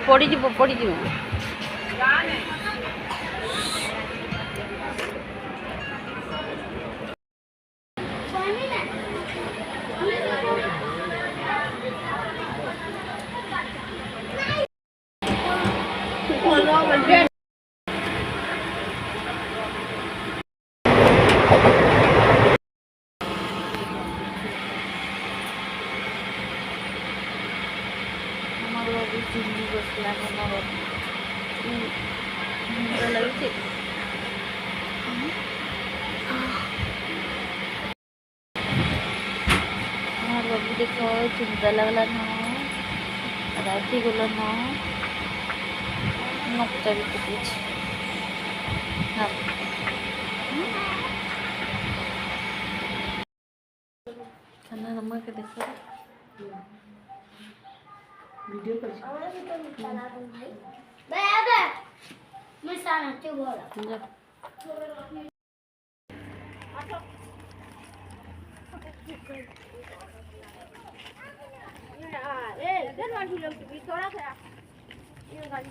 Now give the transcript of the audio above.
ପଡ଼ିଯିବ ପଡ଼ିଯିବ। ଚିନି ବସିଲା ଆମର ମୁଣ୍ଡ ଲାଗୁଛି। আমার বাবু দেখো চিন্তা লাগলা না রাখি গুলো না নকটা বিতে দিয়েছে খানা আমাকে দেখো वीडियो कर मैं साना क्यों बोला ए इधर वाली लोग भी थोड़ा सा ये गाड़ी